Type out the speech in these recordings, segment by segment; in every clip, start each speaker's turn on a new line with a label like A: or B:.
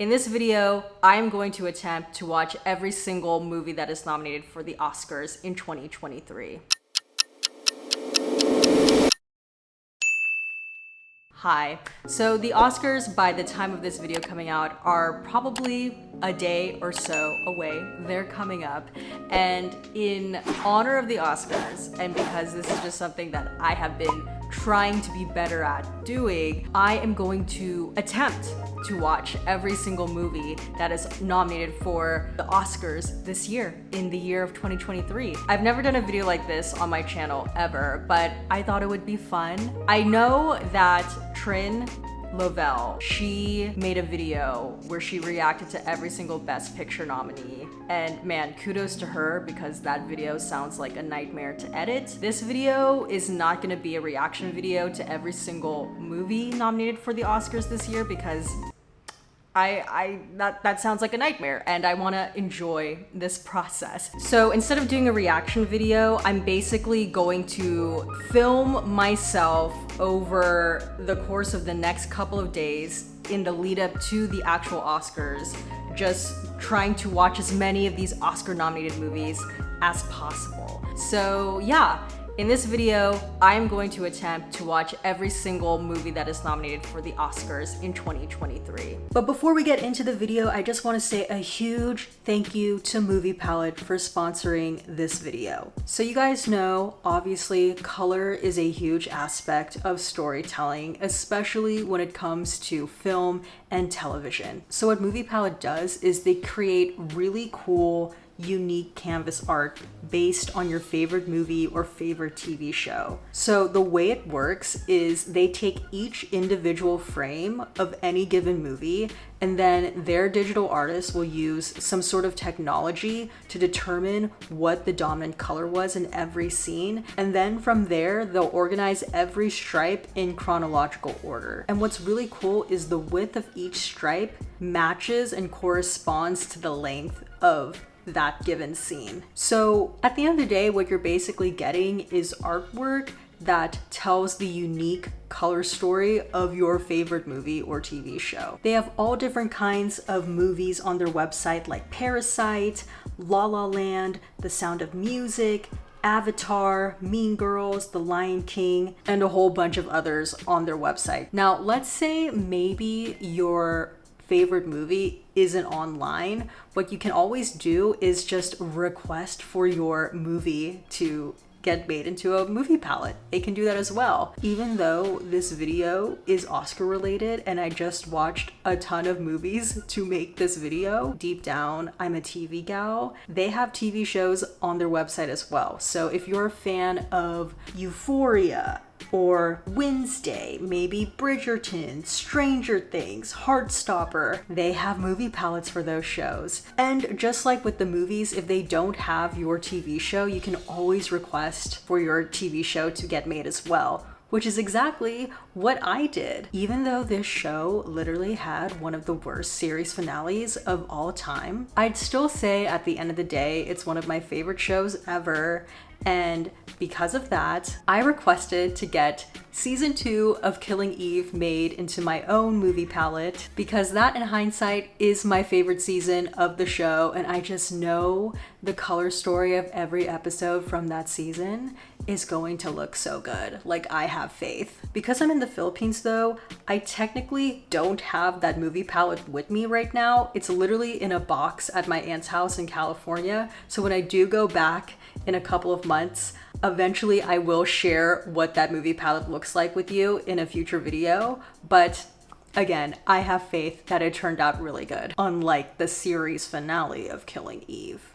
A: In this video, I am going to attempt to watch every single movie that is nominated for the Oscars in 2023. Hi. So the Oscars, by the time of this video coming out, are probably a day or so away. They're coming up. And in honor of the Oscars, and because this is just something that I have been trying to be better at doing, I am going to attempt to watch every single movie that is nominated for the Oscars this year, in the year of 2023. I've never done a video like this on my channel ever, but I thought it would be fun. I know that Trin Lovell, she made a video where she reacted to every single Best Picture nominee. And man, kudos to her, because that video sounds like a nightmare to edit. This video is not gonna be a reaction video to every single movie nominated for the Oscars this year, because that sounds like a nightmare, and I want to enjoy this process. So instead of doing a reaction video, I'm basically going to film myself over the course of the next couple of days in the lead up to the actual Oscars, just trying to watch as many of these Oscar nominated movies as possible. So yeah, in this video, I am going to attempt to watch every single movie that is nominated for the Oscars in 2023. But before we get into the video, I just want to say a huge thank you to Movie Palette for sponsoring this video. So you guys know, obviously, color is a huge aspect of storytelling, especially when it comes to film and television. So what Movie Palette does is they create really cool, unique canvas art based on your favorite movie or favorite TV show. So the way it works is they take each individual frame of any given movie, and then their digital artists will use some sort of technology to determine what the dominant color was in every scene. And then from there, they'll organize every stripe in chronological order. And what's really cool is the width of each stripe matches and corresponds to the length of that given scene. So at the end of the day, what you're basically getting is artwork that tells the unique color story of your favorite movie or TV show. They have all different kinds of movies on their website, like Parasite, La La Land, The Sound of Music, Avatar, Mean Girls, The Lion King, and a whole bunch of others on their website. Now, let's say maybe your favorite movie isn't online. What you can always do is just request for your movie to get made into a movie palette. They can do that as well. Even though this video is Oscar related and I just watched a ton of movies to make this video, deep down, I'm a TV gal. They have TV shows on their website as well. So if you're a fan of Euphoria, or Wednesday, maybe Bridgerton, Stranger Things, Heartstopper, they have movie palettes for those shows. And just like with the movies, if they don't have your TV show, you can always request for your TV show to get made as well, which is exactly what I did. Even though this show literally had one of the worst series finales of all time, I'd still say at the end of the day, it's one of my favorite shows ever. And because of that, I requested to get season 2 of Killing Eve made into my own movie palette, because that, in hindsight, is my favorite season of the show, and I just know the color story of every episode from that season is going to look so good. Like, I have faith. Because I'm in the Philippines though, I technically don't have that movie palette with me right now. It's literally in a box at my aunt's house in California. So when I do go back in a couple of months, eventually I will share what that movie palette looks like with you in a future video. But again, I have faith that it turned out really good, unlike the series finale of Killing Eve.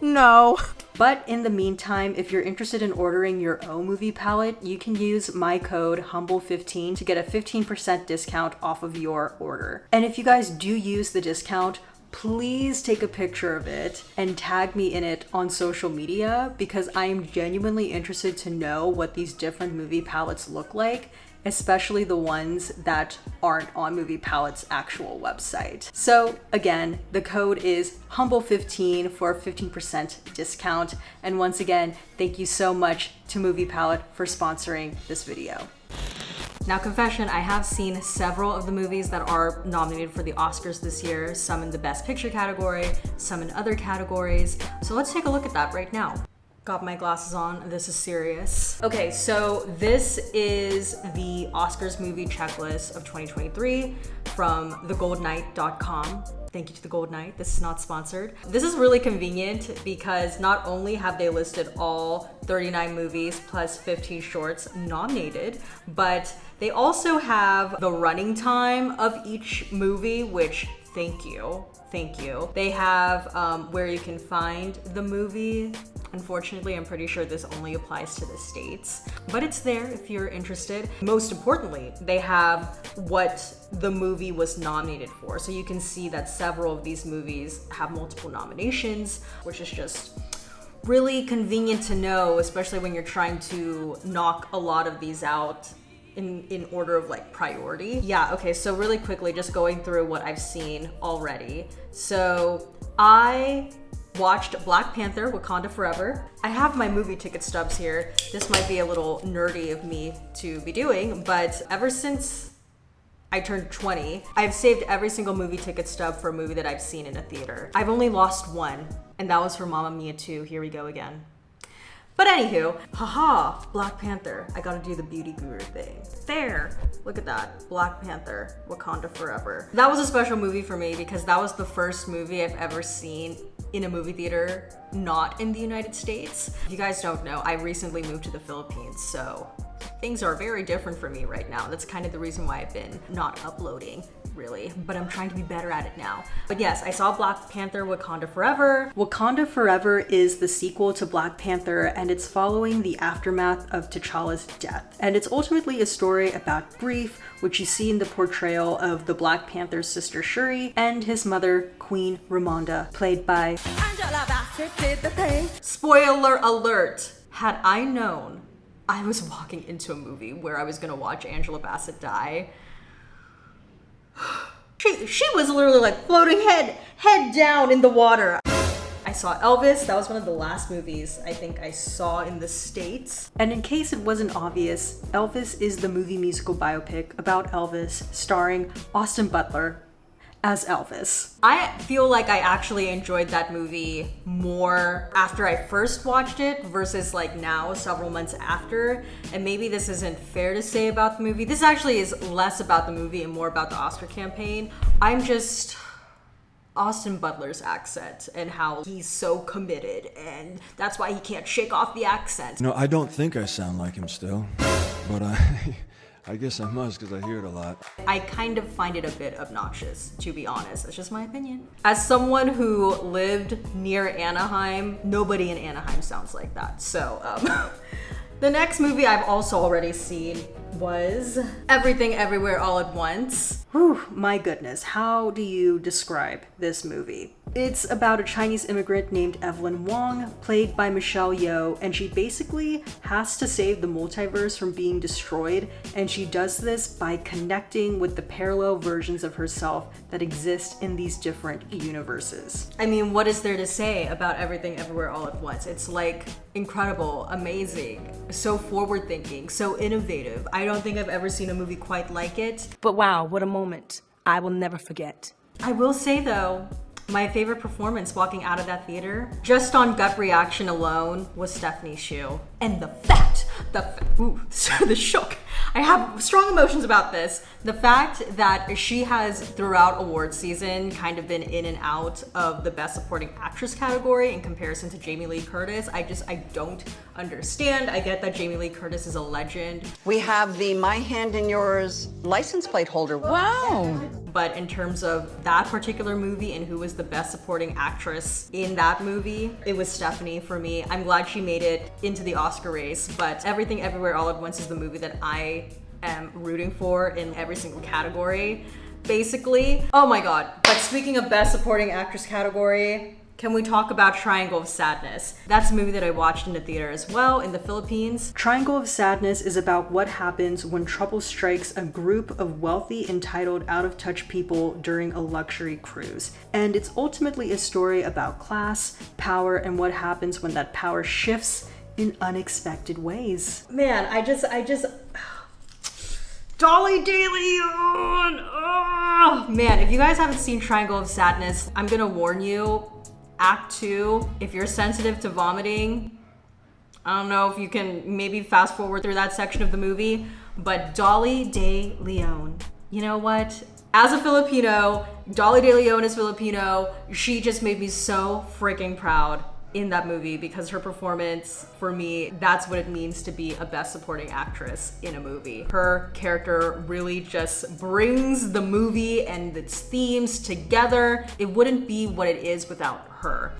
A: No. But in the meantime, if you're interested in ordering your own movie palette, you can use my code HUMBLE15 to get a 15% discount off of your order. And if you guys do use the discount, please take a picture of it and tag me in it on social media, because I am genuinely interested to know what these different movie palettes look like, especially the ones that aren't on Movie Palette's actual website. So again, the code is HUMBLE15 for a 15% discount. And once again, thank you so much to Movie Palette for sponsoring this video. Now, confession, I have seen several of the movies that are nominated for the Oscars this year, some in the Best Picture category, some in other categories. So let's take a look at that right now. Got my glasses on, this is serious. Okay, so this is the Oscars movie checklist of 2023 from thegoldknight.com. Thank you to the Gold Knight, this is not sponsored. This is really convenient because not only have they listed all 39 movies plus 15 shorts nominated, but they also have the running time of each movie, which thank you. They have where you can find the movie. Unfortunately, I'm pretty sure this only applies to the States, but it's there if you're interested. Most importantly, they have what the movie was nominated for. So you can see that several of these movies have multiple nominations, which is just really convenient to know, especially when you're trying to knock a lot of these out in order of like priority. Yeah, okay, so really quickly, just going through what I've seen already. So I watched Black Panther, Wakanda Forever. I have my movie ticket stubs here. This might be a little nerdy of me to be doing, but ever since I turned 20, I've saved every single movie ticket stub for a movie that I've seen in a theater. I've only lost one, and that was for Mamma Mia 2, Here We Go Again. But anywho, haha, Black Panther. I gotta do the beauty guru thing. There, look at that, Black Panther, Wakanda Forever. That was a special movie for me because that was the first movie I've ever seen in a movie theater, not in the United States. If you guys don't know, I recently moved to the Philippines, so things are very different for me right now. That's kind of the reason why I've been not uploading, really, but I'm trying to be better at it now. But yes, I saw Black Panther, Wakanda Forever. Wakanda Forever is the sequel to Black Panther, and it's following the aftermath of T'Challa's death. And it's ultimately a story about grief, which you see in the portrayal of the Black Panther's sister Shuri and his mother, Queen Ramonda, played by Angela Bassett did the thing. Spoiler alert! Had I known I was walking into a movie where I was gonna watch Angela Bassett die, she was literally like floating head down in the water. I saw Elvis. That was one of the last movies I think I saw in the States. And in case it wasn't obvious, Elvis is the movie musical biopic about Elvis starring Austin Butler as Elvis. I feel like I actually enjoyed that movie more after I first watched it versus like now, several months after. And maybe this isn't fair to say about the movie. This actually is less about the movie and more about the Oscar campaign. I'm just Austin Butler's accent and how he's so committed, and that's why he can't shake off the accent.
B: No, I don't think I sound like him still, but I guess I must because I hear it a lot.
A: I kind of find it a bit obnoxious, to be honest. That's just my opinion. As someone who lived near Anaheim, nobody in Anaheim sounds like that. So, the next movie I've also already seen was Everything Everywhere All at Once. Whew, my goodness, how do you describe this movie? It's about a Chinese immigrant named Evelyn Wong, played by Michelle Yeoh, and she basically has to save the multiverse from being destroyed, and she does this by connecting with the parallel versions of herself that exist in these different universes. I mean, what is there to say about Everything Everywhere All at Once? It's like incredible, amazing, so forward-thinking, so innovative. I don't think I've ever seen a movie quite like it.
C: But wow, what a moment. I will never forget.
A: I will say though, my favorite performance walking out of that theater, just on gut reaction alone, was Stephanie Hsu. And the shook. I have strong emotions about this. The fact that she has, throughout award season, kind of been in and out of the Best Supporting Actress category in comparison to Jamie Lee Curtis, I don't understand. I get that Jamie Lee Curtis is a legend.
D: We have the My Hand in Yours license plate holder. Wow.
A: But in terms of that particular movie and who was the Best Supporting Actress in that movie, it was Stephanie for me. I'm glad she made it into the Oscar race, but Everything Everywhere All at Once is the movie that I am rooting for in every single category, basically. Oh my god. But speaking of Best Supporting Actress category, can we talk about Triangle of Sadness? That's a movie that I watched in the theater as well in the Philippines. Triangle of Sadness is about what happens when trouble strikes a group of wealthy, entitled, out-of-touch people during a luxury cruise. And it's ultimately a story about class, power, and what happens when that power shifts in unexpected ways. Man, I just Dolly De Leon! Oh, man, if you guys haven't seen Triangle of Sadness, I'm gonna warn you, Act 2, if you're sensitive to vomiting, I don't know if you can maybe fast forward through that section of the movie, but Dolly De Leon, you know what? As a Filipino, Dolly De Leon is Filipino. She just made me so freaking proud in that movie because her performance, for me, that's what it means to be a best supporting actress in a movie. Her character really just brings the movie and its themes together. It wouldn't be what it is without her.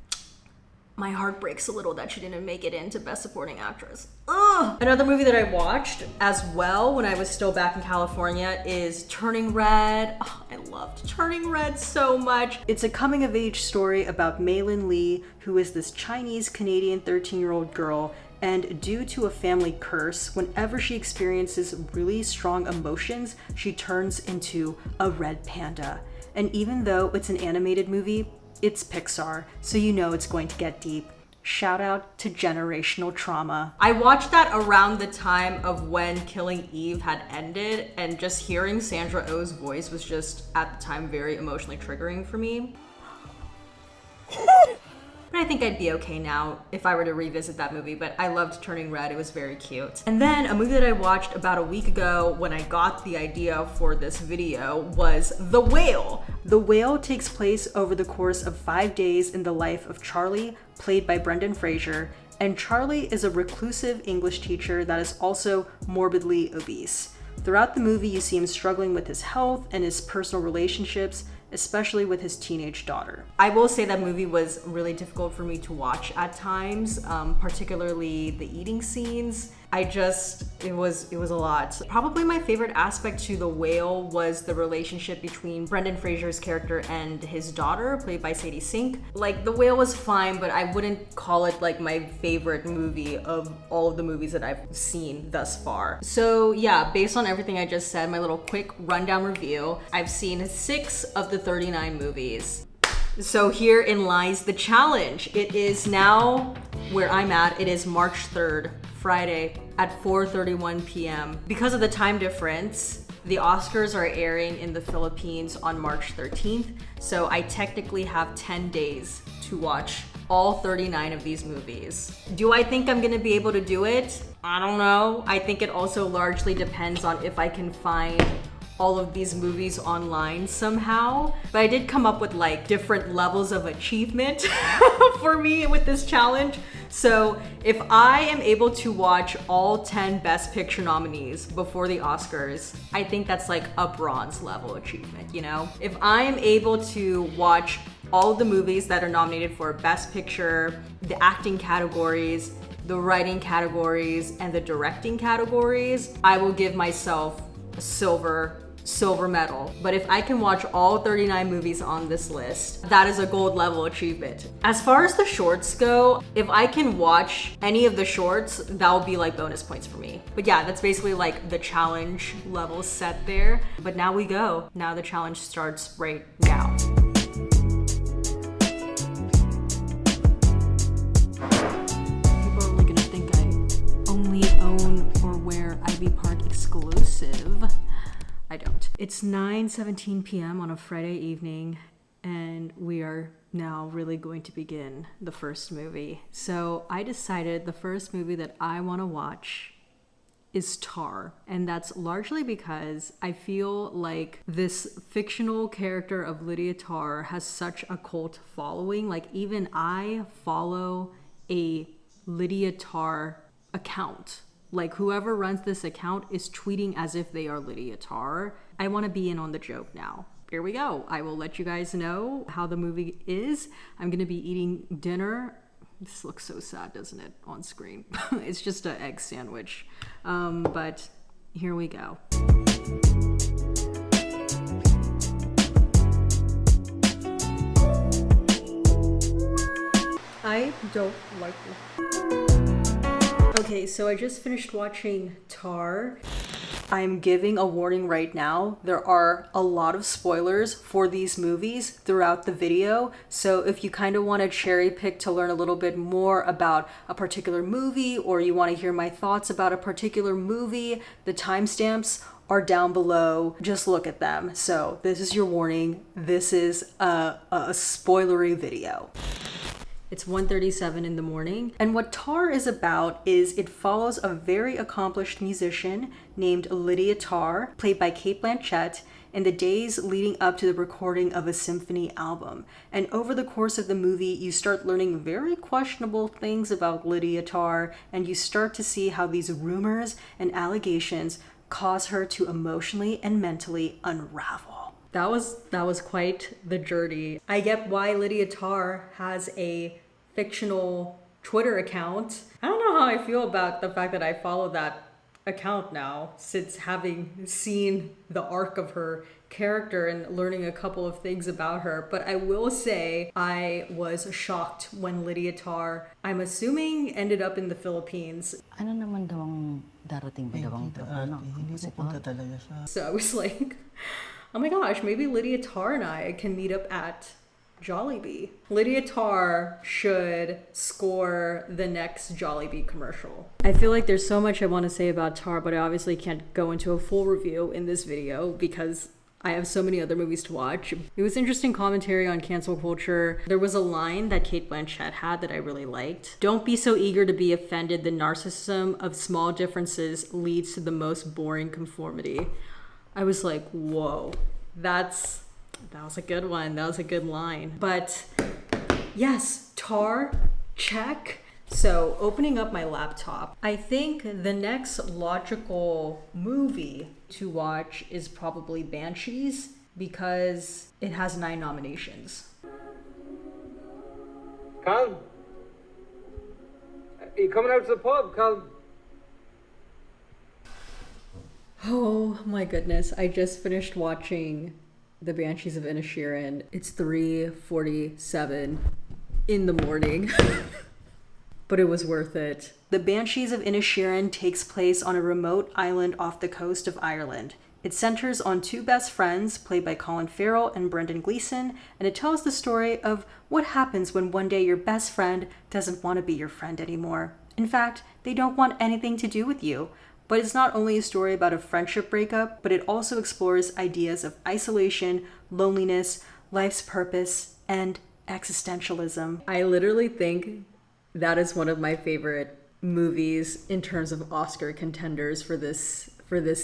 A: My heart breaks a little that she didn't make it into Best Supporting Actress. Ugh! Another movie that I watched as well when I was still back in California is Turning Red. Oh, I loved Turning Red so much. It's a coming-of-age story about Maylin Lee, who is this Chinese-Canadian 13-year-old girl, and due to a family curse, whenever she experiences really strong emotions, she turns into a red panda. And even though it's an animated movie, it's Pixar, so you know it's going to get deep. Shout out to generational trauma. I watched that around the time of when Killing Eve had ended, and just hearing Sandra Oh's voice was just, at the time, very emotionally triggering for me. But I think I'd be okay now if I were to revisit that movie, but I loved Turning Red. It was very cute. And then a movie that I watched about a week ago when I got the idea for this video was The Whale. The Whale takes place over the course of 5 days in the life of Charlie, played by Brendan Fraser, and Charlie is a reclusive English teacher that is also morbidly obese. Throughout the movie, you see him struggling with his health and his personal relationships, especially with his teenage daughter. I will say that movie was really difficult for me to watch at times, particularly the eating scenes. It was a lot. Probably my favorite aspect to The Whale was the relationship between Brendan Fraser's character and his daughter, played by Sadie Sink. Like, The Whale was fine, but I wouldn't call it like my favorite movie of all of the movies that I've seen thus far. So yeah, based on everything I just said, my little quick rundown review, I've seen 6 of the 39 movies. So herein lies the challenge. It is now, where I'm at, it is March 3rd, Friday at 4:31 p.m. Because of the time difference, the Oscars are airing in the Philippines on March 13th, so I technically have 10 days to watch all 39 of these movies. Do I think I'm gonna be able to do it? I don't know. I think it also largely depends on if I can find all of these movies online somehow. But I did come up with like different levels of achievement for me with this challenge. So if I am able to watch all 10 Best Picture nominees before the Oscars, I think that's like a bronze level achievement, you know? If I am able to watch all of the movies that are nominated for Best Picture, the acting categories, the writing categories, and the directing categories, I will give myself a silver medal. But if I can watch all 39 movies on this list, that is a gold level achievement. As far as the shorts go, if I can watch any of the shorts, that will be like bonus points for me. But yeah, that's basically like the challenge level set there. But now we go. Now the challenge starts right now. People are only gonna think I only own or wear Ivy Park exclusive. I don't. It's 9:17 p.m. on a Friday evening, and we are now really going to begin the first movie. So I decided the first movie that I want to watch is Tar, and that's largely because I feel like this fictional character of Lydia Tarr has such a cult following. Like, even I follow a Lydia Tarr account. Like, whoever runs this account is tweeting as if they are Lydia Tarr. I want to be in on the joke now. Here we go. I will let you guys know how the movie is. I'm going to be eating dinner. This looks so sad, doesn't it, on screen? It's just an egg sandwich. But here we go. I don't like it. Okay, so I just finished watching Tar. I'm giving a warning right now. There are a lot of spoilers for these movies throughout the video. So if you kind of want to cherry pick to learn a little bit more about a particular movie, or you want to hear my thoughts about a particular movie, the timestamps are down below. Just look at them. So this is your warning. This is a spoilery video. It's 1:37 in the morning, and what Tar is about is it follows a very accomplished musician named Lydia Tarr, played by Cate Blanchett, in the days leading up to the recording of a symphony album. And over the course of the movie, you start learning very questionable things about Lydia Tarr, and you start to see how these rumors and allegations cause her to emotionally and mentally unravel. That was quite the journey. I get why Lydia Tarr has a fictional Twitter account. I don't know how I feel about the fact that I follow that account now, since having seen the arc of her character and learning a couple of things about her. But I will say I was shocked when Lydia Tarr, I'm assuming, ended up in the Philippines.
E: Ano naman daw ang darating ba daw ang trabaho?
F: Hindi pupunta talaga siya.
A: So I was like, oh my gosh, maybe Lydia Tarr and I can meet up at Jollibee. Lydia Tarr should score the next Jollibee commercial. I feel like there's so much I want to say about Tarr, but I obviously can't go into a full review in this video because I have so many other movies to watch. It was interesting commentary on cancel culture. There was a line that Cate Blanchett had that I really liked. Don't be so eager to be offended. The narcissism of small differences leads to the most boring conformity. I was like, whoa, that was a good one. That was a good line. But yes, Tar, check. So opening up my laptop, I think the next logical movie to watch is probably Banshees because it has 9 nominations.
G: Calm. Are you coming out to the pub, Calm?
A: Oh my goodness, I just finished watching The Banshees of Inisherin. It's 3:47 in the morning. But it was worth it. The Banshees of Inisherin takes place on a remote island off the coast of Ireland. It centers on 2 best friends, played by Colin Farrell and Brendan Gleeson, and it tells the story of what happens when one day your best friend doesn't want to be your friend anymore. In fact, they don't want anything to do with you. But it's not only a story about a friendship breakup, but it also explores ideas of isolation, loneliness, life's purpose, and existentialism. I literally think that is one of my favorite movies in terms of Oscar contenders for this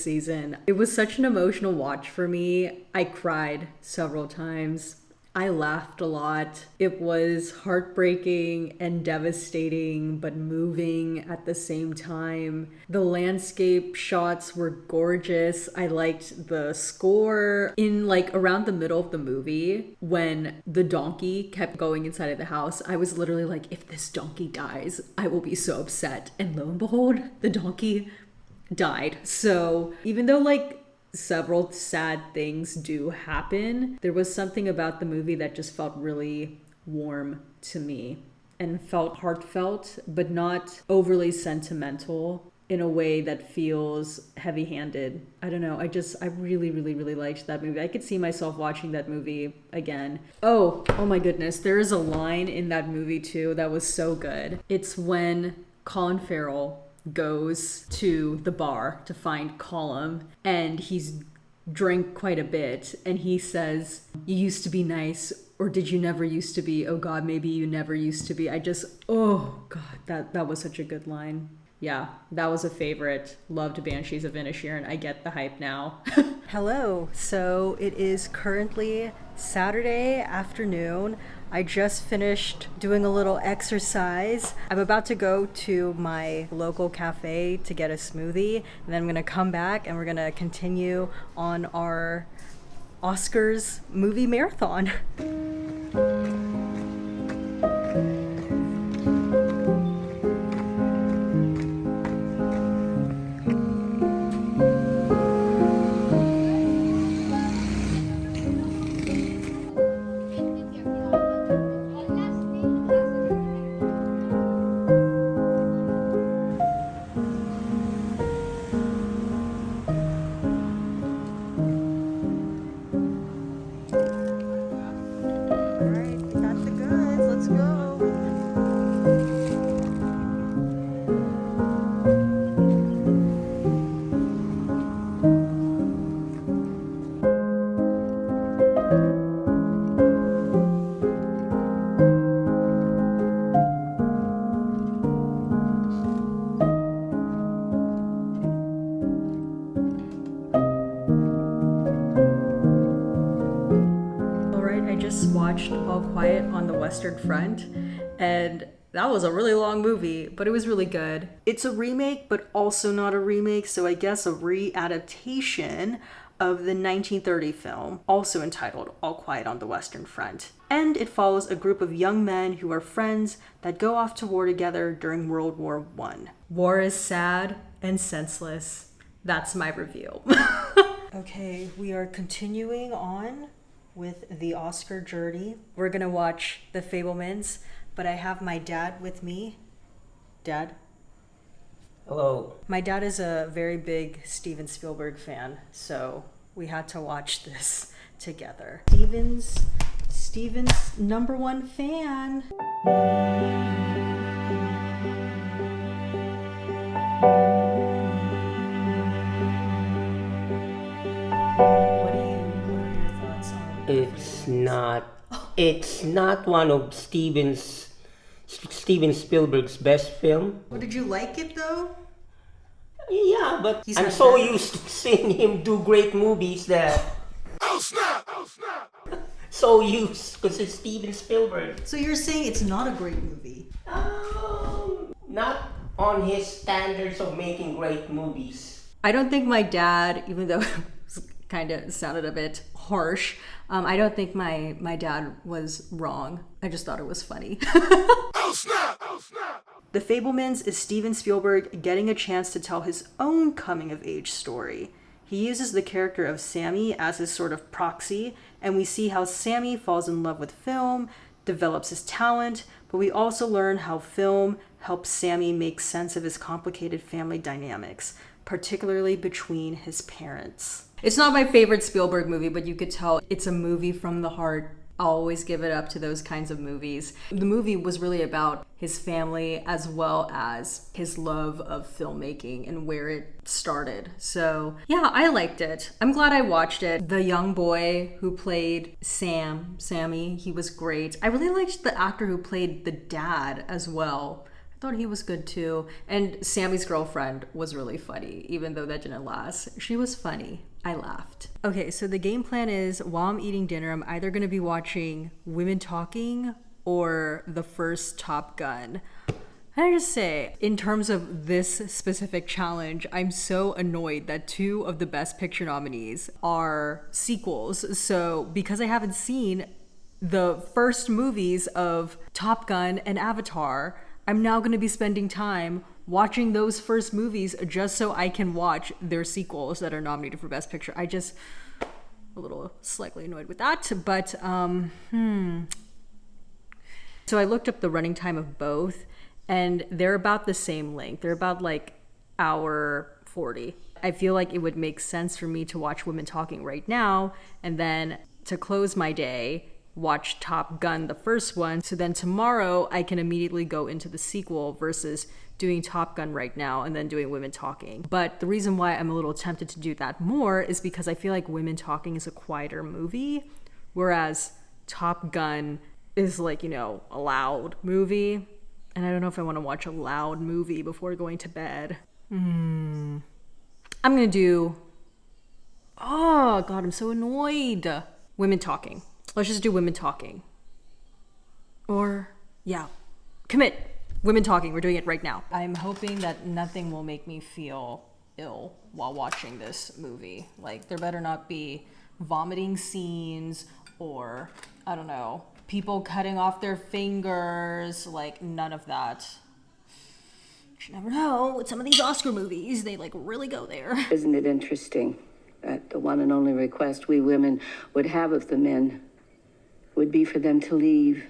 A: season. It was such an emotional watch for me. I cried several times. I laughed a lot. It was heartbreaking and devastating, but moving at the same time. The landscape shots were gorgeous. I liked the score. In around the middle of the movie, when the donkey kept going inside of the house, I was literally like, if this donkey dies, I will be so upset. And lo and behold, the donkey died. So even though several sad things do happen, there was something about the movie that just felt really warm to me and felt heartfelt, but not overly sentimental in a way that feels heavy-handed. I don't know. I really, really, really liked that movie. I could see myself watching that movie again. Oh my goodness. There is a line in that movie too that was so good. It's when Colin Farrell goes to the bar to find Colum, and he's drank quite a bit, and he says, you used to be nice, or did you never used to be? Oh God, maybe you never used to be. Oh God, that was such a good line. Yeah, that was a favorite. Loved Banshees of Inisherin. I get the hype now. Hello, so it is currently Saturday afternoon. I just finished doing a little exercise. I'm about to go to my local cafe to get a smoothie, and then I'm gonna come back and we're gonna continue on our Oscars movie marathon. just watched All Quiet on the Western Front, and that was a really long movie, but it was really good. It's a remake, but also not a remake, so I guess a re-adaptation of the 1930 film, also entitled All Quiet on the Western Front. And it follows a group of young men who are friends that go off to war together during World War I. War is sad and senseless. That's my review. Okay, we are continuing on with the Oscar journey. We're gonna watch The Fabelmans, but I have my dad with me. Dad?
G: Hello.
A: My dad is a very big Steven Spielberg fan, so we had to watch this together. Steven's number one fan. What are your thoughts on
G: It's not one of Steven Spielberg's best film.
A: Well, did you like it though?
G: Yeah, but
A: He's
G: I'm
A: not
G: so
A: bad.
G: used to seeing him do great movies that... Oh snap! So used, because it's Steven Spielberg.
A: So you're saying it's not a great movie?
G: Not on his standards of making great movies.
A: I don't think my dad, even though it kind of sounded a bit harsh, I don't think my dad was wrong. I just thought it was funny. Oh snap! The Fabelmans is Steven Spielberg getting a chance to tell his own coming-of-age story. He uses the character of Sammy as his sort of proxy, and we see how Sammy falls in love with film, develops his talent, but we also learn how film helps Sammy make sense of his complicated family dynamics, particularly between his parents. It's not my favorite Spielberg movie, but you could tell it's a movie from the heart. I'll always give it up to those kinds of movies. The movie was really about his family as well as his love of filmmaking and where it started. So yeah, I liked it. I'm glad I watched it. The young boy who played Sammy, he was great. I really liked the actor who played the dad as well. I thought he was good too. And Sammy's girlfriend was really funny, even though that didn't last. She was funny. I laughed. Okay, so the game plan is while I'm eating dinner, I'm either going to be watching Women Talking or the first Top Gun. And I just say, in terms of this specific challenge, I'm so annoyed that two of the Best Picture nominees are sequels. So because I haven't seen the first movies of Top Gun and Avatar, I'm now going to be spending time watching those first movies just so I can watch their sequels that are nominated for Best Picture. I just a little slightly annoyed with that, but So I looked up the running time of both, and they're about the same length. They're about like hour 40. I feel like it would make sense for me to watch Women Talking right now, and then to close my day, watch Top Gun, the first one, so then tomorrow I can immediately go into the sequel versus doing Top Gun right now and then doing Women Talking. But the reason why I'm a little tempted to do that more is because I feel like Women Talking is a quieter movie, whereas Top Gun is like, you know, a loud movie. And I don't know if I want to watch a loud movie before going to bed. I'm gonna do, oh God, I'm so annoyed. Women Talking. Let's just do Women Talking. Or, yeah, commit. Women Talking, we're doing it right now. I'm hoping that nothing will make me feel ill while watching this movie. Like, there better not be vomiting scenes or, I don't know, people cutting off their fingers, like none of that. You never know, with some of these Oscar movies, they like really go there.
H: Isn't it interesting that the one and only request we women would have of the men would be for them to leave?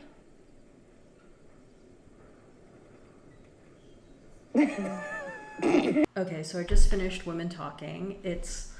A: Okay, so I just finished Women Talking. It's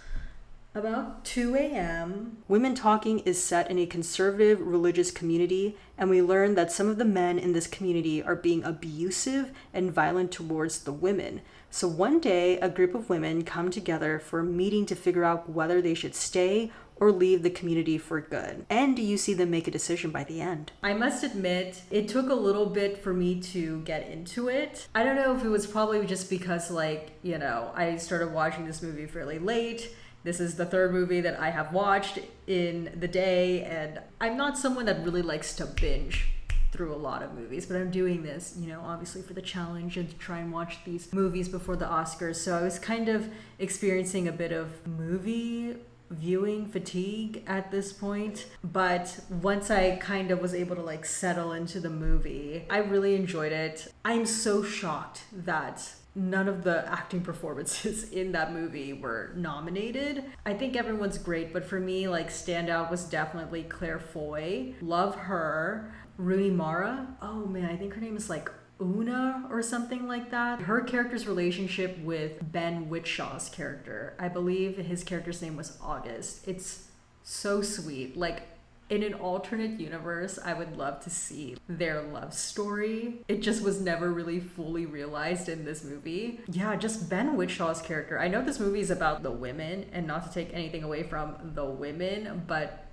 A: about 2 a.m. Women Talking is set in a conservative religious community, and we learn that some of the men in this community are being abusive and violent towards the women. So one day, a group of women come together for a meeting to figure out whether they should stay or leave the community for good. And you see them make a decision by the end. I must admit, it took a little bit for me to get into it. I don't know if it was probably just because, like, you know, I started watching this movie fairly late, This is the third movie that I have watched in the day, and I'm not someone that really likes to binge through a lot of movies, but I'm doing this, you know, obviously for the challenge and to try and watch these movies before the Oscars. So I was kind of experiencing a bit of movie viewing fatigue at this point, but once I kind of was able to like settle into the movie, I really enjoyed it. I'm so shocked that none of the acting performances in that movie were nominated. I think everyone's great, but for me, like, standout was definitely Claire Foy. Love her. Rooney Mara. Oh man, I think her name is like Una or something like that. Her character's relationship with Ben Whisshaw's character. I believe his character's name was August. It's so sweet. Like, in an alternate universe, I would love to see their love story. It just was never really fully realized in this movie. Yeah, just Ben Whisshaw's character. I know this movie is about the women, and not to take anything away from the women, but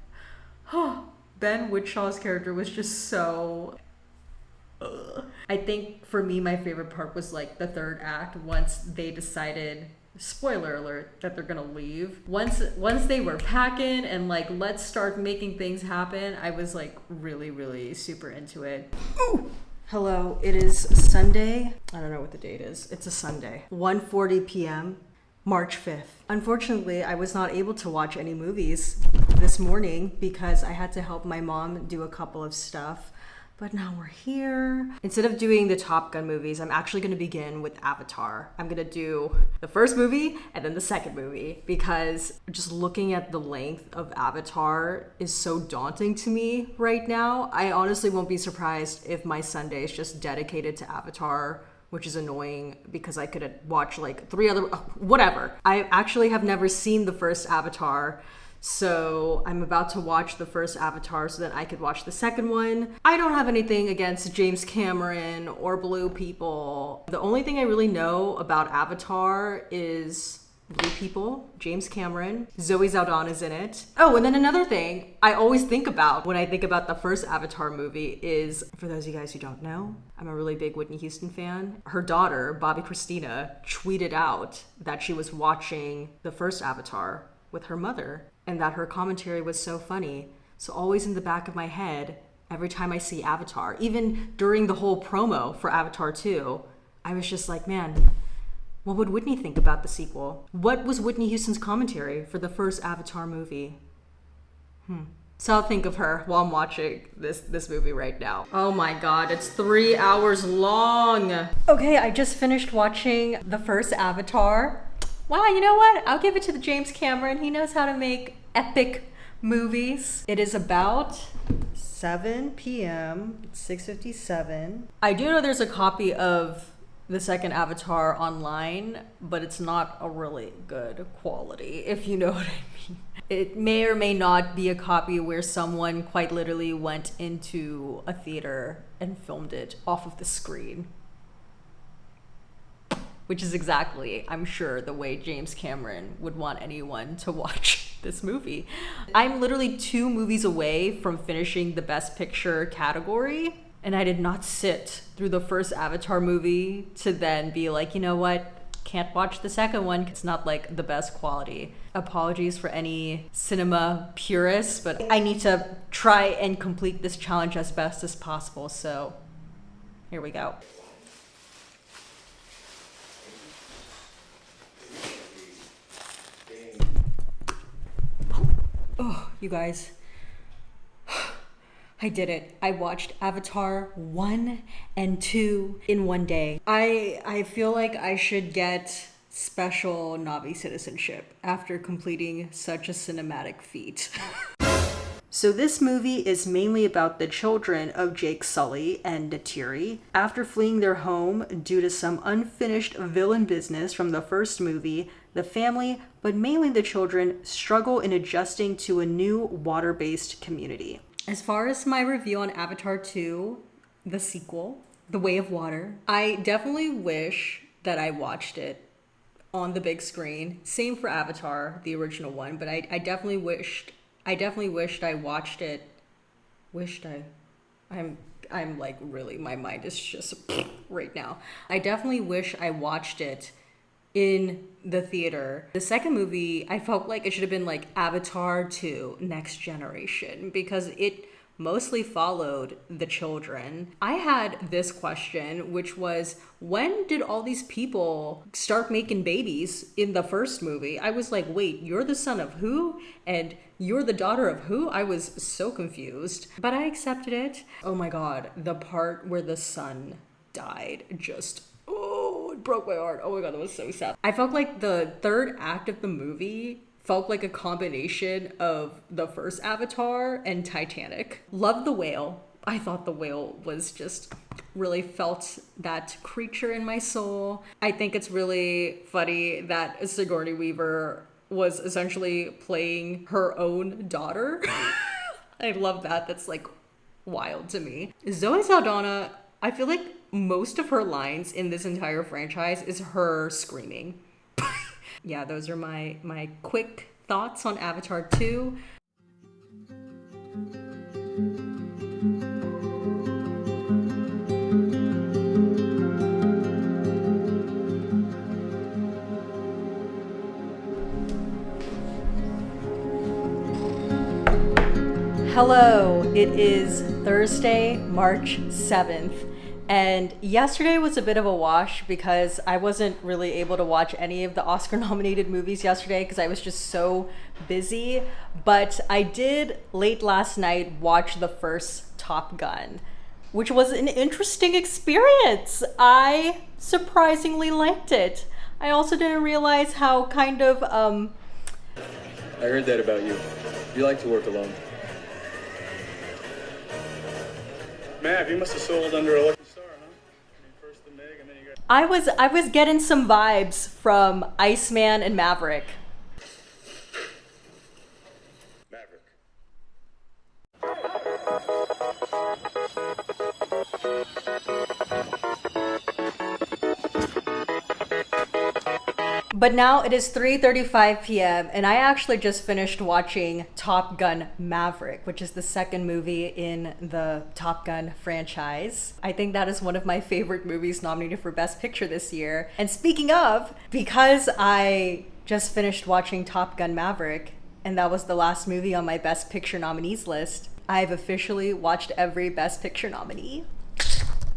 A: Ben Whisshaw's character was just so... I think for me, my favorite part was like the third act, once they decided, spoiler alert, that they're gonna leave. Once they were packing and like, let's start making things happen, I was like really super into it. Ooh. Hello, it is Sunday. I don't know what the date is. It's a Sunday. 1:40 p.m. March 5th. Unfortunately, I was not able to watch any movies this morning because I had to help my mom do a couple of stuff. But now we're here. Instead of doing the Top Gun movies, I'm actually gonna begin with Avatar. I'm gonna do the first movie and then the second movie, because just looking at the length of Avatar is so daunting to me right now. I honestly won't be surprised if my Sunday is just dedicated to Avatar, which is annoying because I could watch like 3 other, whatever. I actually have never seen the first Avatar, so I'm about to watch the first Avatar so that I could watch the second one. I don't have anything against James Cameron or blue people. The only thing I really know about Avatar is blue people, James Cameron, Zoe Saldana is in it. Oh, and then another thing I always think about when I think about the first Avatar movie is, for those of you guys who don't know, I'm a really big Whitney Houston fan. Her daughter, Bobby Christina, tweeted out that she was watching the first Avatar with her mother and that her commentary was so funny. So always in the back of my head, every time I see Avatar, even during the whole promo for Avatar 2, I was just like, man, what would Whitney think about the sequel? What was Whitney Houston's commentary for the first Avatar movie? So I'll think of her while I'm watching this movie right now. Oh my God, it's 3 hours long. Okay, I just finished watching the first Avatar. Wow, you know what? I'll give it to the James Cameron. He knows how to make epic movies. It is about 7 p.m. It's 6:57. I do know there's a copy of the second Avatar online, but it's not a really good quality, if you know what I mean. It may or may not be a copy where someone quite literally went into a theater and filmed it off of the screen. Which is exactly, I'm sure, the way James Cameron would want anyone to watch this movie. I'm literally 2 movies away from finishing the Best Picture category, and I did not sit through the first Avatar movie to then be like, you know what? Can't watch the second one. It's not like the best quality. Apologies for any cinema purists, but I need to try and complete this challenge as best as possible. So here we go. Oh, you guys, I did it. I watched Avatar 1 and 2 in one day. I feel like I should get special Na'vi citizenship after completing such a cinematic feat. So this movie is mainly about the children of Jake Sully and Neytiri. After fleeing their home due to some unfinished villain business from the first movie, the family, but mainly the children, struggle in adjusting to a new water-based community. As far as my review on Avatar 2, the sequel, The Way of Water, I definitely wish that I watched it on the big screen. Same for Avatar, the original one, but I definitely wished I watched it. I'm like really, my mind is just right now. I definitely wish I watched it in the theater. The second movie, I felt like it should have been like Avatar 2 Next Generation because it mostly followed the children. I had this question, which was, when did all these people start making babies in the first movie? I was like, wait, you're the son of who? And you're the daughter of who? I was so confused, but I accepted it. Oh my God, the part where the son died just, oh, it broke my heart. Oh my God, that was so sad. I felt like the third act of the movie felt like a combination of the first Avatar and Titanic. Loved the whale. I thought the whale was just really felt that creature in my soul. I think it's really funny that Sigourney Weaver was essentially playing her own daughter. I love that. That's like wild to me. Zoe Saldana, I feel like most of her lines in this entire franchise is her screaming. Yeah, those are my quick thoughts on Avatar 2. Hello, it is Thursday, March 7th. And yesterday was a bit of a wash because I wasn't really able to watch any of the Oscar-nominated movies yesterday because I was just so busy. But I did, late last night, watch the first Top Gun, which was an interesting experience. I surprisingly liked it. I also didn't realize how kind of,
I: I heard that about you. You like to work alone. Mav, you must have sold under a lucky star, huh? I mean, first the Meg, and then you got...
A: I was getting some vibes from Iceman and Maverick.
I: Maverick.
A: But now it is 3:35 p.m. and I actually just finished watching Top Gun Maverick, which is the second movie in the Top Gun franchise. I think that is one of my favorite movies nominated for Best Picture this year. And speaking of, because I just finished watching Top Gun Maverick, and that was the last movie on my Best Picture nominees list, I've officially watched every Best Picture nominee.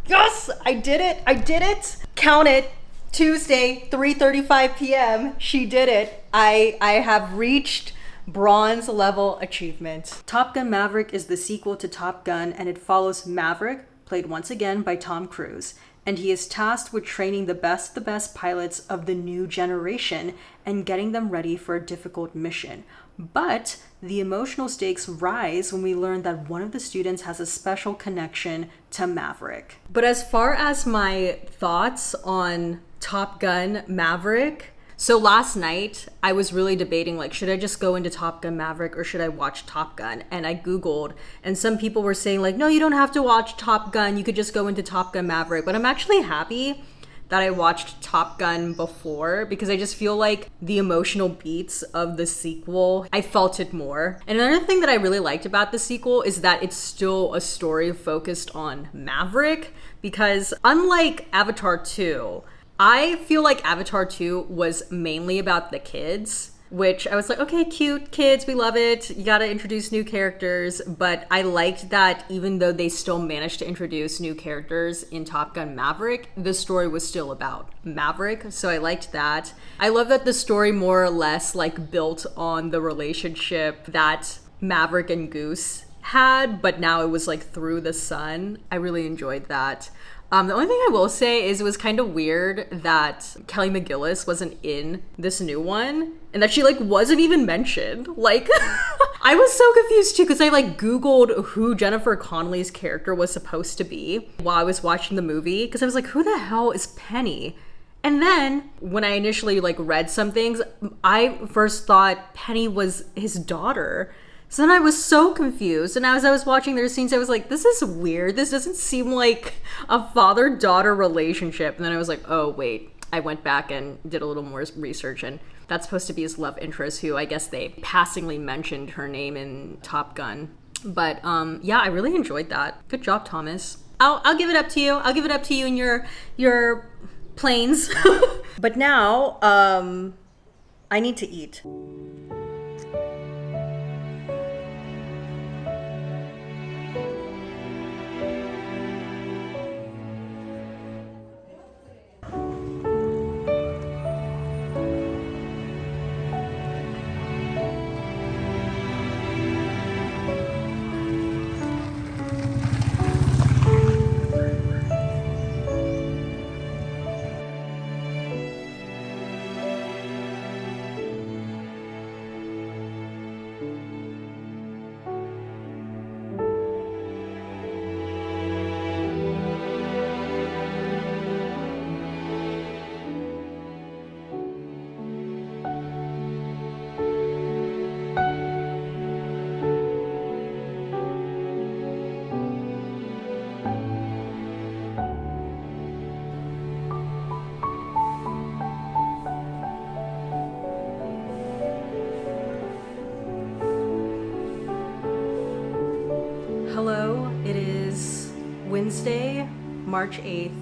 A: Yes! I did it! I did it! Count it! Tuesday, 3:35 p.m. She did it. I have reached bronze level achievement. Top Gun Maverick is the sequel to Top Gun, and it follows Maverick, played once again by Tom Cruise, and he is tasked with training the best pilots of the new generation and getting them ready for a difficult mission. But the emotional stakes rise when we learn that one of the students has a special connection to Maverick. But as far as my thoughts on Top Gun Maverick, so last night I was really debating, like, should I just go into Top Gun Maverick or should I watch Top Gun? And I Googled, and some people were saying like, no, you don't have to watch Top Gun, you could just go into Top Gun Maverick. But I'm actually happy that I watched Top Gun before because I just feel like the emotional beats of the sequel, I felt it more. And another thing that I really liked about the sequel is that it's still a story focused on Maverick, because unlike Avatar 2, I feel like Avatar 2 was mainly about the kids, which I was like, okay, cute kids, we love it. You gotta introduce new characters. But I liked that even though they still managed to introduce new characters in Top Gun Maverick, the story was still about Maverick. So I liked that. I love that the story more or less like built on the relationship that Maverick and Goose had, but now it was like through the sun. I really enjoyed that. The only thing I will say is it was kind of weird that Kelly McGillis wasn't in this new one and that she like wasn't even mentioned. Like, I was so confused too because I like Googled who Jennifer Connelly's character was supposed to be while I was watching the movie because I was like, who the hell is Penny? And then when I initially like read some things, I first thought Penny was his daughter. So then I was so confused, and as I was watching their scenes, I was like, this is weird. This doesn't seem like a father-daughter relationship. And then I was like, oh, wait. I went back and did a little more research, and that's supposed to be his love interest, who I guess they passingly mentioned her name in Top Gun. But yeah, I really enjoyed that. Good job, Thomas. I'll give it up to you. I'll give it up to you and your planes. But now, I need to eat. Hello, it is Wednesday, March 8th.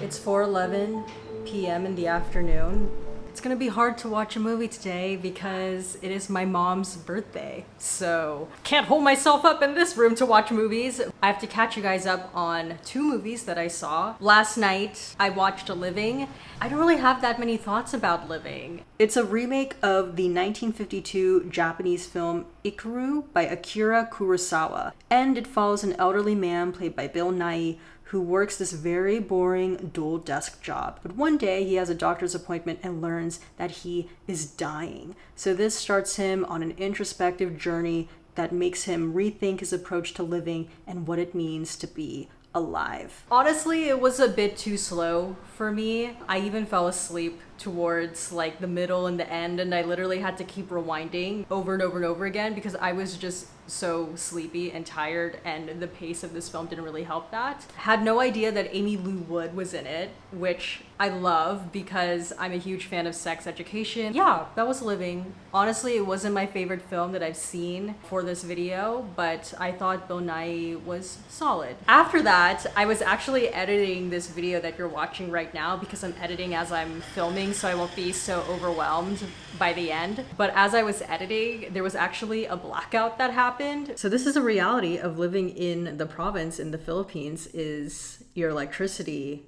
A: It's 4:11 p.m. in the afternoon. It's gonna be hard to watch a movie today because it is my mom's birthday. So can't hold myself up in this room to watch movies. I have to catch you guys up on 2 movies that I saw. Last night, I watched Living. I don't really have that many thoughts about Living. It's a remake of the 1952 Japanese film Ikaru by Akira Kurosawa. And it follows an elderly man played by Bill Nighy who works this very boring dual desk job. But one day he has a doctor's appointment and learns that he is dying. So this starts him on an introspective journey that makes him rethink his approach to living and what it means to be alive. Honestly, it was a bit too slow for me. I even fell asleep towards like the middle and the end, and I literally had to keep rewinding over and over and over again because I was just so sleepy and tired, and the pace of this film didn't really help that. Had no idea that Amy Lou Wood was in it, which I love because I'm a huge fan of sex education. Yeah, that was Living. Honestly, it wasn't my favorite film that I've seen for this video, but I thought Bill Nighy was solid. After that, I was actually editing this video that you're watching right now because I'm editing as I'm filming, so I won't be so overwhelmed by the end. But as I was editing, there was actually a blackout that happened. So this is a reality of living in the province in the Philippines, is your electricity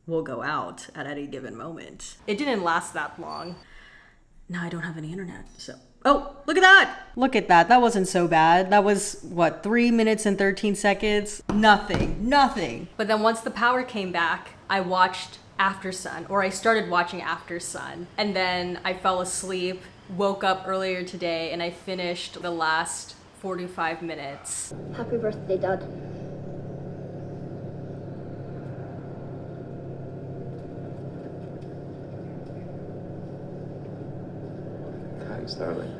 A: will go out at any given moment. It didn't last that long. Now I don't have any internet, so. Oh, look at that! Look at that, that wasn't so bad. That was, what, 3 minutes and 13 seconds? Nothing. But then once the power came back, I watched Aftersun, or I started watching Aftersun, and then I fell asleep, woke up earlier today, and I finished the last 45 minutes.
J: Happy birthday, Dad.
K: Thanks, darling.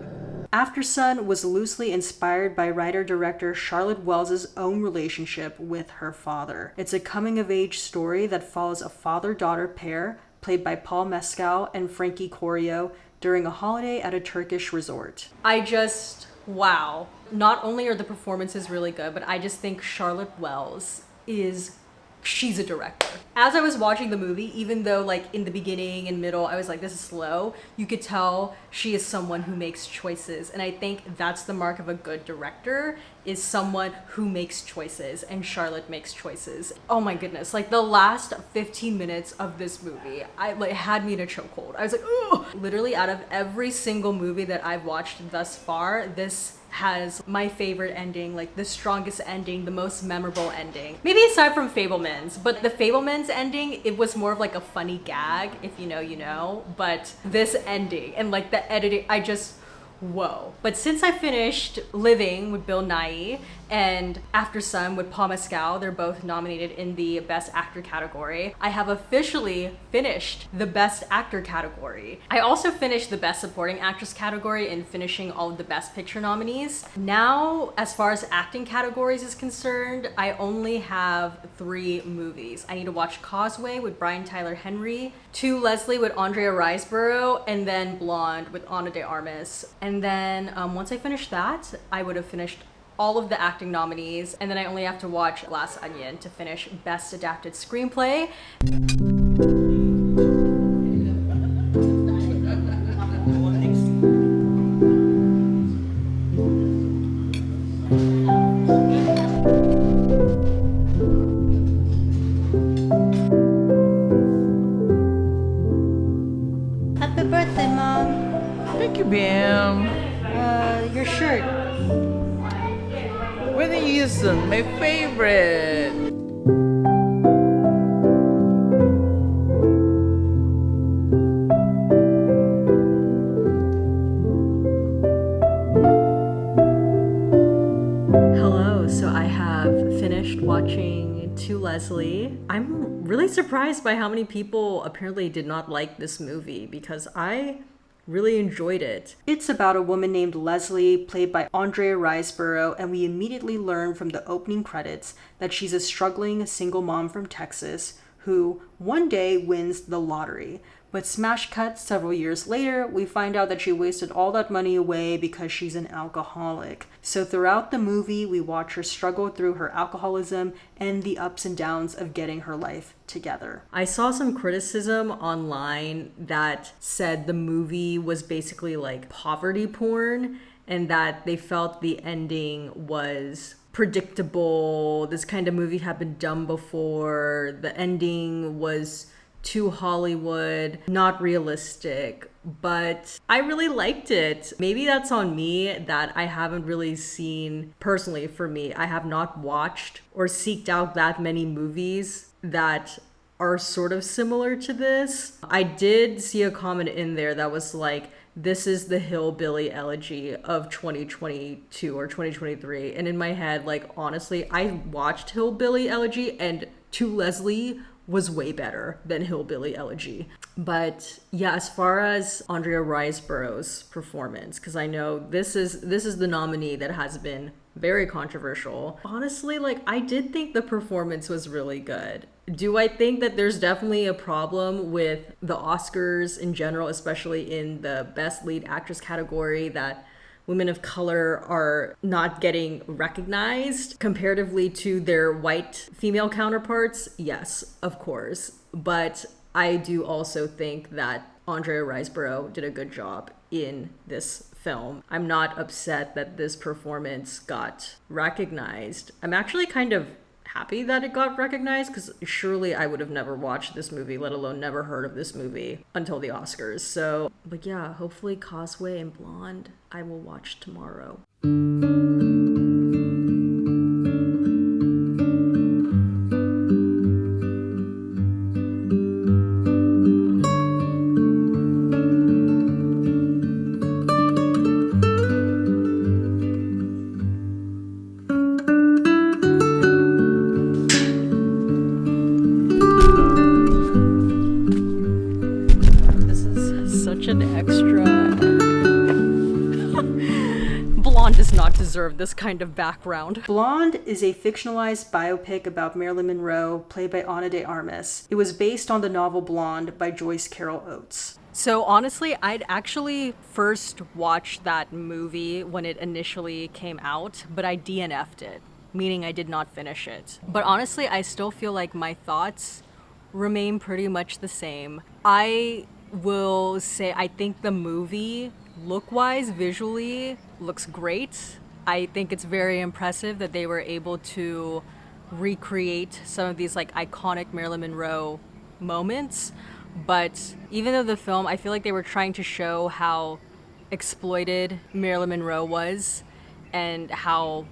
A: Aftersun was loosely inspired by writer-director Charlotte Wells' own relationship with her father. It's a coming-of-age story that follows a father-daughter pair, played by Paul Mescal and Frankie Corio, during a holiday at a Turkish resort. Wow. Not only are the performances really good, but I just think Charlotte Wells she's a director. As I was watching the movie, even though like in the beginning and middle, I was like, this is slow, you could tell she is someone who makes choices. And I think that's the mark of a good director, is someone who makes choices, and Charlotte makes choices. Oh my goodness, like the last 15 minutes of this movie, it had me in a chokehold. I was like, ugh! Literally out of every single movie that I've watched thus far, this has my favorite ending, like the strongest ending, the most memorable ending. Maybe aside from Fabelmans, but the Fabelmans ending, it was more of like a funny gag, if you know, you know. But this ending and like the editing, whoa. But since I finished Living with Bill Nighy and Aftersun with Paul Mescal, they're both nominated in the Best Actor category, I have officially finished the Best Actor category. I also finished the Best Supporting Actress category in finishing all of the Best Picture nominees. Now, as far as acting categories is concerned, I only have 3 movies. I need to watch Causeway with Brian Tyler Henry, To Leslie with Andrea Riseborough, and then Blonde with Ana de Armas. And then once I finish that, I would have finished all of the acting nominees, and then I only have to watch Glass Onion to finish Best Adapted Screenplay.
J: Bam.
A: Your shirt.
J: Whitney Houston, my favorite.
A: Hello, so I have finished watching To Leslie. I'm really surprised by how many people apparently did not like this movie because I really enjoyed it. It's about a woman named Leslie, played by Andrea Riseborough, and we immediately learn from the opening credits that she's a struggling single mom from Texas who one day wins the lottery. But smash cut several years later, we find out that she wasted all that money away because she's an alcoholic. So throughout the movie, we watch her struggle through her alcoholism and the ups and downs of getting her life together. I saw some criticism online that said the movie was basically like poverty porn and that they felt the ending was predictable. This kind of movie had been done before. The ending was too Hollywood, not realistic, but I really liked it. Maybe that's on me that I haven't really seen, personally for me, I have not watched or seeked out that many movies that are sort of similar to this. I did see a comment in there that was like, this is the hillbilly elegy of 2022 or 2023. And in my head, like, honestly, I watched Hillbilly Elegy and To Leslie was way better than Hillbilly Elegy. But yeah, as far as Andrea Riseborough's performance, because I know this is the nominee that has been very controversial. Honestly, like, I did think the performance was really good. Do I think that there's definitely a problem with the Oscars in general, especially in the Best Lead Actress category, that women of color are not getting recognized comparatively to their white female counterparts? Yes, of course. But I do also think that Andrea Riseborough did a good job in this film. I'm not upset that this performance got recognized. I'm actually kind of happy that it got recognized because surely I would have never watched this movie, let alone never heard of this movie until the Oscars. So, but yeah, hopefully Causeway and Blonde I will watch tomorrow. An extra. Blonde does not deserve this kind of background. Blonde is a fictionalized biopic about Marilyn Monroe, played by Ana de Armas. It was based on the novel Blonde by Joyce Carol Oates. So honestly, I'd actually first watched that movie when it initially came out, but I DNF'd it, meaning I did not finish it. But honestly, I still feel like my thoughts remain pretty much the same. I will say I think the movie, look-wise, visually, looks great. I think it's very impressive that they were able to recreate some of these like iconic Marilyn Monroe moments. But even though the film, I feel like they were trying to show how exploited Marilyn Monroe was and how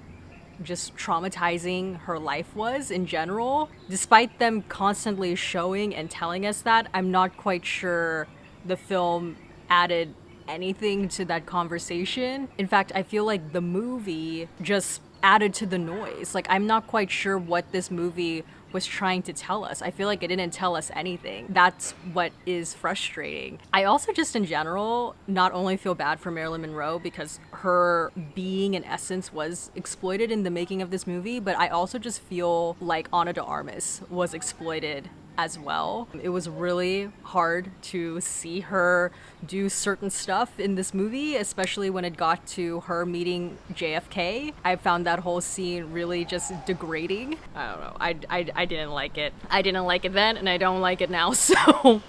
A: just traumatizing her life was in general. Despite them constantly showing and telling us that, I'm not quite sure the film added anything to that conversation. In fact, I feel like the movie just added to the noise. Like, I'm not quite sure what this movie was trying to tell us. I feel like it didn't tell us anything. That's what is frustrating. I also just in general not only feel bad for Marilyn Monroe because her being in essence was exploited in the making of this movie, but I also just feel like Ana de Armas was exploited as well. It was really hard to see her do certain stuff in this movie, especially when it got to her meeting JFK. I found that whole scene really just degrading. I don't know. I didn't like it. I didn't like it then, and I don't like it now, so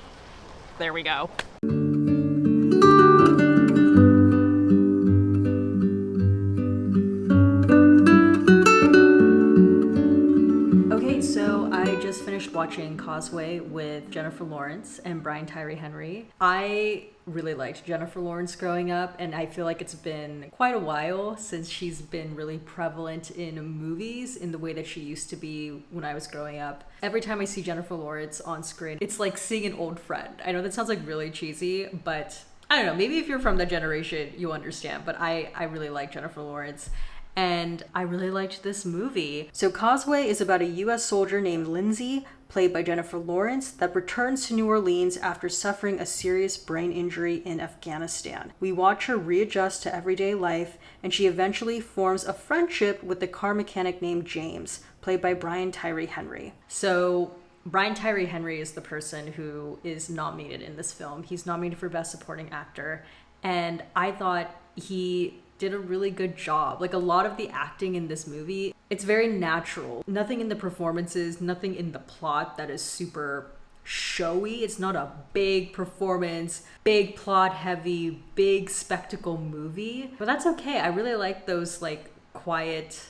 A: there we go. So I just finished watching Causeway with Jennifer Lawrence and Brian Tyree Henry. I really liked Jennifer Lawrence growing up, and I feel like it's been quite a while since she's been really prevalent in movies in the way that she used to be when I was growing up. Every time I see Jennifer Lawrence on screen, it's like seeing an old friend. I know that sounds like really cheesy, but I don't know, maybe if you're from that generation, you'll understand, but I really like Jennifer Lawrence. And I really liked this movie. So Causeway is about a US soldier named Lindsay, played by Jennifer Lawrence, that returns to New Orleans after suffering a serious brain injury in Afghanistan. We watch her readjust to everyday life, and she eventually forms a friendship with the car mechanic named James, played by Brian Tyree Henry. So Brian Tyree Henry is the person who is nominated in this film. He's nominated for Best Supporting Actor, and I thought he did a really good job. Like, a lot of the acting in this movie, it's very natural. Nothing in the performances, nothing in the plot that is super showy. It's not a big performance, big plot heavy, big spectacle movie, but that's okay. I really like those like quiet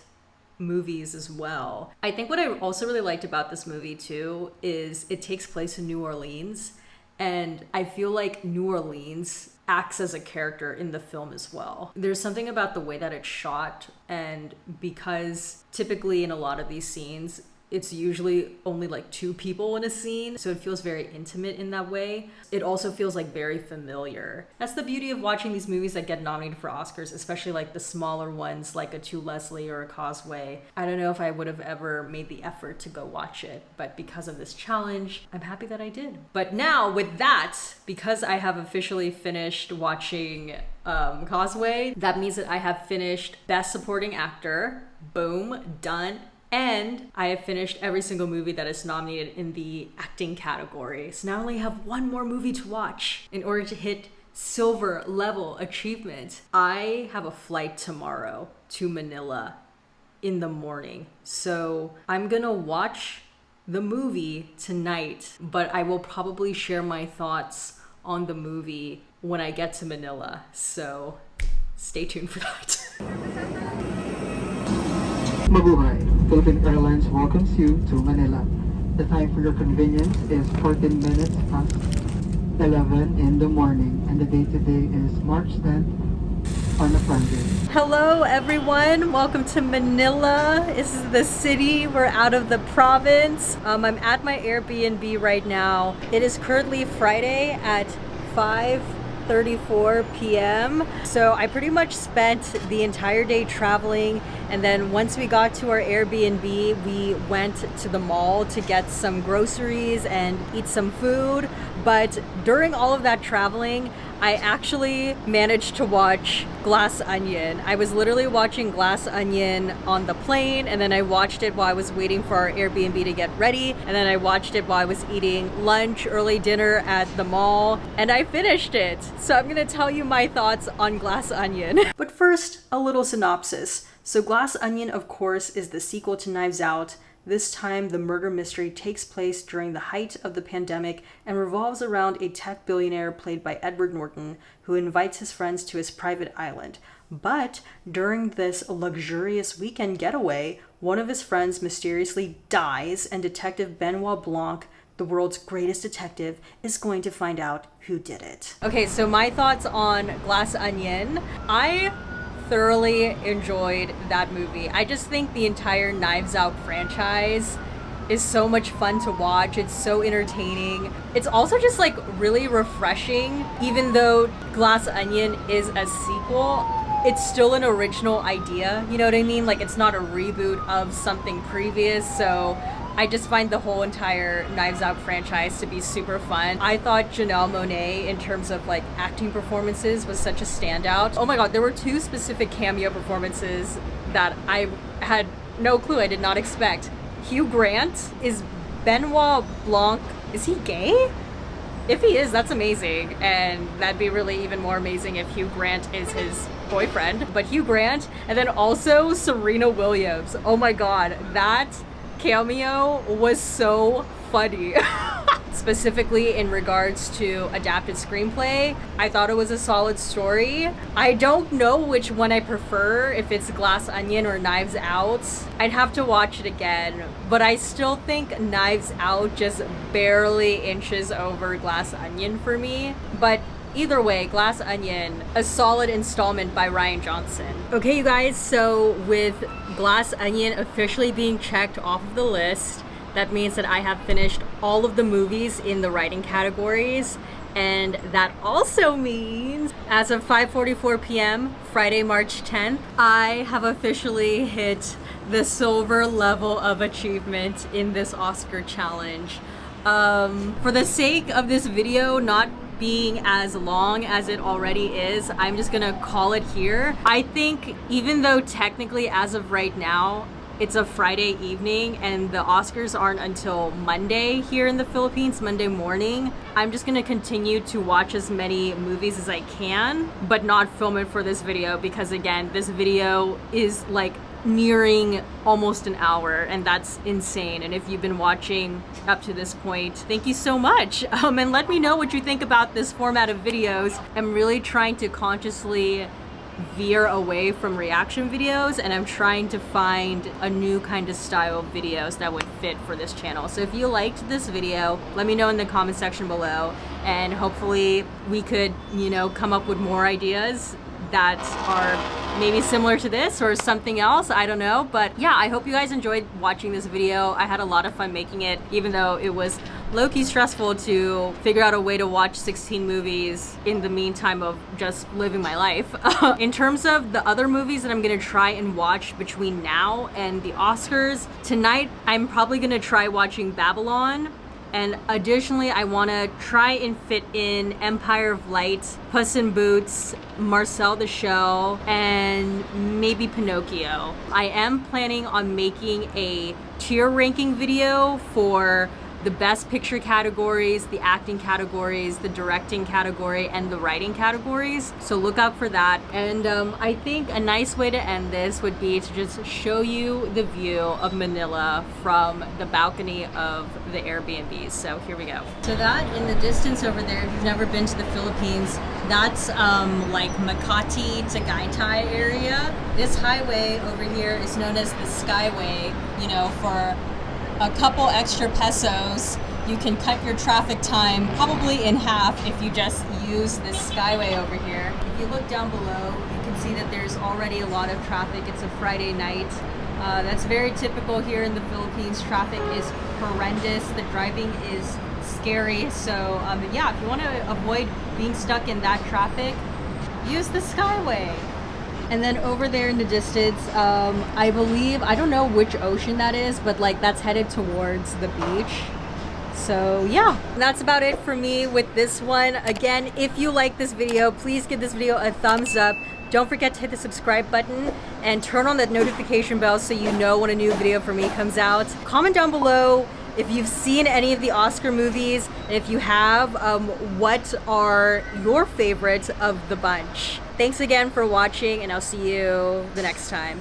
A: movies as well. I think what I also really liked about this movie too is it takes place in New Orleans, and I feel like New Orleans acts as a character in the film as well. There's something about the way that it's shot, and because typically in a lot of these scenes, it's usually only like two people in a scene, so it feels very intimate in that way. It also feels like very familiar. That's the beauty of watching these movies that get nominated for Oscars, especially like the smaller ones like a To Leslie or a Causeway. I don't know if I would have ever made the effort to go watch it, but because of this challenge, I'm happy that I did. But now with that, because I have officially finished watching Causeway, that means that I have finished Best Supporting Actor. Boom, done. And I have finished every single movie that is nominated in the acting category. So now I only have one more movie to watch in order to hit silver level achievement. I have a flight tomorrow to Manila in the morning. So I'm gonna watch the movie tonight, but I will probably share my thoughts on the movie when I get to Manila. So stay tuned for that.
L: Mabuhay. Philippine Airlines welcomes you to Manila. The time for your convenience is 14 minutes past 11 in the morning, and the date today is March 10th on a Friday.
A: Hello everyone, welcome to Manila. This is the city, we're out of the province. I'm at my Airbnb right now. It is currently Friday at 5:34 p.m. So I pretty much spent the entire day traveling, and then once we got to our Airbnb, we went to the mall to get some groceries and eat some food. But during all of that traveling, I actually managed to watch Glass Onion. I was literally watching Glass Onion on the plane, and then I watched it while I was waiting for our Airbnb to get ready, and then I watched it while I was eating lunch, early dinner at the mall, and I finished it. So I'm gonna tell you my thoughts on Glass Onion. But first, a little synopsis. So Glass Onion, of course, is the sequel to Knives Out. This time, the murder mystery takes place during the height of the pandemic and revolves around a tech billionaire played by Edward Norton, who invites his friends to his private island. But during this luxurious weekend getaway, one of his friends mysteriously dies, and Detective Benoit Blanc, the world's greatest detective, is going to find out who did it. Okay, so my thoughts on Glass Onion. I thoroughly enjoyed that movie. I just think the entire Knives Out franchise is so much fun to watch. It's so entertaining. It's also just like really refreshing. Even though Glass Onion is a sequel, it's still an original idea. You know what I mean? Like, it's not a reboot of something previous. So I just find the whole entire Knives Out franchise to be super fun. I thought Janelle Monáe, in terms of like acting performances, was such a standout. Oh my god, there were two specific cameo performances that I had no clue, I did not expect. Hugh Grant is Benoit Blanc. Is he gay? If he is, that's amazing. And that'd be really even more amazing if Hugh Grant is his boyfriend. But Hugh Grant, and then also Serena Williams. Oh my god, that cameo was so funny. Specifically in regards to adapted screenplay, I thought it was a solid story. I don't know which one I prefer, if it's Glass Onion or Knives Out. I'd have to watch it again, but I still think Knives Out just barely inches over Glass Onion for me. But either way, Glass Onion, a solid installment by Rian Johnson. Okay, you guys, so with Glass Onion officially being checked off of the list, that means that I have finished all of the movies in the writing categories. And that also means, as of 5:44 p.m., Friday, March 10th, I have officially hit the silver level of achievement in this Oscar challenge. For the sake of this video not being as long as it already is, I'm just gonna call it here. I think even though technically as of right now, it's a Friday evening and the Oscars aren't until Monday here in the Philippines, Monday morning, I'm just gonna continue to watch as many movies as I can, but not film it for this video because again, this video is like nearing almost an hour and that's insane. And if you've been watching up to this point, thank you so much. And let me know what you think about this format of videos. I'm really trying to consciously veer away from reaction videos and I'm trying to find a new kind of style of videos that would fit for this channel. So if you liked this video, let me know in the comment section below and hopefully we could, you know, come up with more ideas that are maybe similar to this or something else, I don't know. But yeah, I hope you guys enjoyed watching this video. I had a lot of fun making it, even though it was low-key stressful to figure out a way to watch 16 movies in the meantime of just living my life. In terms of the other movies that I'm gonna try and watch between now and the Oscars, tonight I'm probably gonna try watching Babylon. And additionally, I want to try and fit in Empire of Light, Puss in Boots, Marcel the Shell, and maybe Pinocchio. I am planning on making a tier ranking video for the best picture categories, the acting categories, the directing category, and the writing categories. So look out for that. And I think a nice way to end this would be to just show you the view of Manila from the balcony of the Airbnbs. So here we go. So that in the distance over there, if you've never been to the Philippines, that's like Makati, Tagaytay area. This highway over here is known as the Skyway, you know, for a couple extra pesos, you can cut your traffic time probably in half if you just use this Skyway over here. If you look down below, you can see that there's already a lot of traffic. It's a Friday night. That's very typical here in the Philippines. Traffic is horrendous. The driving is scary. So yeah, if you want to avoid being stuck in that traffic, use the Skyway. And then over there in the distance, I believe, I don't know which ocean that is, but like that's headed towards the beach. So yeah, that's about it for me with this one. Again, if you like this video, please give this video a thumbs up. Don't forget to hit the subscribe button and turn on that notification bell so you know when a new video from me comes out. Comment down below if you've seen any of the Oscar movies, and if you have, what are your favorites of the bunch? Thanks again for watching, and I'll see you the next time.